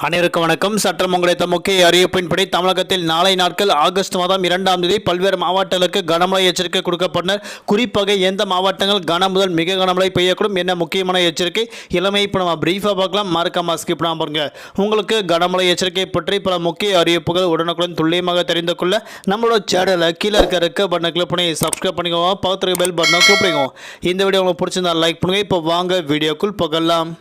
அனைவருக்கும் வணக்கம். சட்டம் கிடைத்த முக்கிய அறிவிப்பின்படி தமிழகத்தில் நாளை நாட்கள் ஆகஸ்ட் மாதம் 2ஆம் தேதி பல்வேறு மாவட்டங்களுக்கு கனமழை எச்சரிக்கை கொடுக்கப்பட்டனர். குறிப்பாக எந்த மாவட்டங்கள் கன முதல் மிக கனமழை பெய்யக்கூடும் என்ன முக்கியமான எச்சரிக்கை இளமை இப்போ நம்ம பிரீஃபாக பார்க்கலாம். மறக்காம ஸ்கிப் பண்ணாம பாருங்க. உங்களுக்கு கனமழை எச்சரிக்கை பற்றி பல முக்கிய அறிவிப்புகள் உடனுக்குடன் துல்லியமாக தெரிந்து கொள்ள நம்மளோட சேனலை கீழே இருக்க பட்டனை கிளிக் பண்ணி சப்ஸ்கிரைப் பண்ணிக்கோங்க. பக்கத்துக்கு பெல் பட்டனை கிளிக் பண்ணிக்கோங்க. இந்த வீடியோ உங்களுக்கு பிடிச்சிருந்தா லைக் பண்ணுங்க. இப்போ வாங்க வீடியோக்குள் போகலாம்.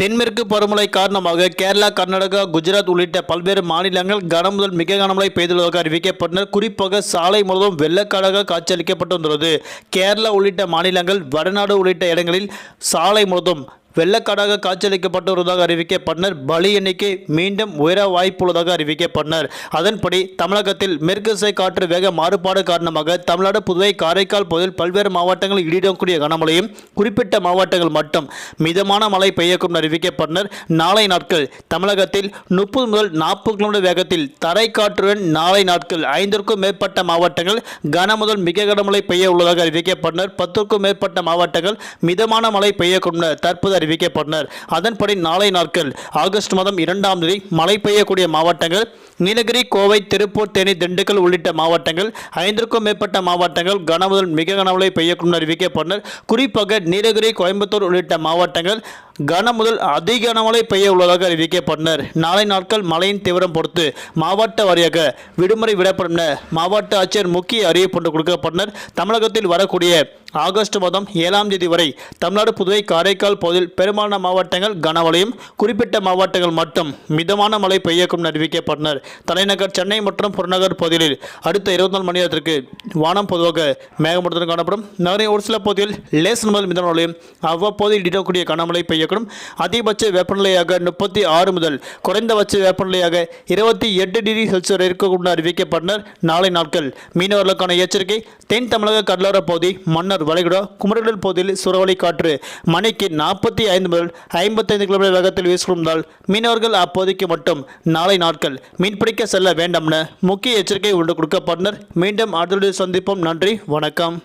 தென்மேற்கு பருவமழை காரணமாக கேரளா, கர்நாடகா, குஜராத் உள்ளிட்ட பல்வேறு மாநிலங்கள் கனமுதல் மிக கனமழை பெய்துள்ளதாக அறிவிக்கப்பட்டனர். குறிப்பாக சாலை முழுவதும் வெள்ளக்காடாக காட்சியளிக்கப்பட்டு வந்துள்ளது. கேரளா உள்ளிட்ட மாநிலங்கள், வடநாடு உள்ளிட்ட இடங்களில் சாலை முழுவதும் வெள்ளக்காடாக காட்சியளிக்கப்பட்டு வருவதாக அறிவிக்கப்பட்டனர். பலி எண்ணிக்கை மீண்டும் உயர வாய்ப்புள்ளதாக அறிவிக்கப்பட்டனர். அதன்படி தமிழகத்தில் மேற்குசை காற்று வேக மாறுபாடு காரணமாக தமிழ்நாடு, புதுவை, காரைக்கால் பகுதியில் பல்வேறு மாவட்டங்களில் இடியுடன் கனமழையும், குறிப்பிட்ட மாவட்டங்கள் மட்டும் மிதமான மழை பெய்யக்கும் அறிவிக்கப்பட்டனர். நாளை நாட்கள் தமிழகத்தில் 30 முதல் 40 கிலோமீட்டர் வேகத்தில் தரை காற்றுடன் நாளை நாட்கள் 5க்கும் மேற்பட்ட மாவட்டங்கள் கன முதல் மிக கனமழை பெய்ய உள்ளதாக அறிவிக்கப்பட்டனர். 10க்கும் மேற்பட்ட மாவட்டங்கள் மிதமான மழை பெய்யக்கும் தற்போது அறிவிக்கப்பட்டனர். அதன்படி நாளை நாட்கள் ஆகஸ்ட் மாதம் 2ஆம் தேதி மழை பெய்யக்கூடிய மாவட்டங்கள் நீலகிரி, கோவை, திருப்பூர், தேனி, திண்டுக்கல் உள்ளிட்ட மாவட்டங்கள், 5க்கும் மேற்பட்ட மாவட்டங்கள் கன முதல் மிக கனமழை பெய்யக்கும் அறிவிக்கப்பட்டனர். குறிப்பாக நீலகிரி, கோயம்புத்தூர் உள்ளிட்ட மாவட்டங்கள் கன முதல் அதிக கனமழை பெய்ய உள்ளதாக அறிவிக்கப்பட்டனர். நாளை நாட்கள் மழையின் தீவிரம் பொறுத்து மாவட்ட வாரியாக விடுமுறை விடப்படும் என மாவட்ட ஆட்சியர் முக்கிய அறிவிப்பு ஒன்று கொடுக்கப்பட்டனர். தமிழகத்தில் வரக்கூடிய ஆகஸ்ட் மாதம் 7ஆம் தேதி வரை தமிழ்நாடு, புதுவை, காரைக்கால் பகுதியில் பெரும்பாலான மாவட்டங்கள் கனமழையும், குறிப்பிட்ட மாவட்டங்கள் மட்டும் மிதமான மழை பெய்யக்கும் அறிவிக்கப்பட்டனர். தலைநகர் சென்னை மற்றும் புறநகர் பகுதிகளில் அடுத்த 24 மணி நேரத்திற்கு வானம் பொதுவாக மேகமூட்டத்துடன் காணப்படும். நகரின் ஒரு சில பகுதியில் லேசான முதல் மிதமான மழையும், அவ்வப்போது இடிக்கக்கூடிய கனமழை பெய்யக்கூடும். அதிகபட்ச வெப்பநிலையாக 36 முதல் குறைந்தபட்ச வெப்பநிலையாக 28 டிகிரி செல்சியஸ் இருக்கக்கூடும் அறிவிக்கப்பட்டனர். நாளை நாட்கள் மீனவர்களுக்கான எச்சரிக்கை. தென் தமிழக கடலோர பகுதி, மன்னார் வளைகுடா, குமரிக்கடல் பகுதியில் சூறாவளி காற்று மணிக்கு 45 முதல் 55 கிலோமீட்டர் வேகத்தில் வீசுவதால் மீனவர்கள் அப்போதைக்கு மட்டும் நாளை நாட்கள் மீன்பிடிக்க செல்ல வேண்டாம் என முக்கிய எச்சரிக்கை ஒன்று கொடுக்கப்பட்டனர். மீண்டும் அடுத்த சந்திப்போம். நன்றி, வணக்கம்.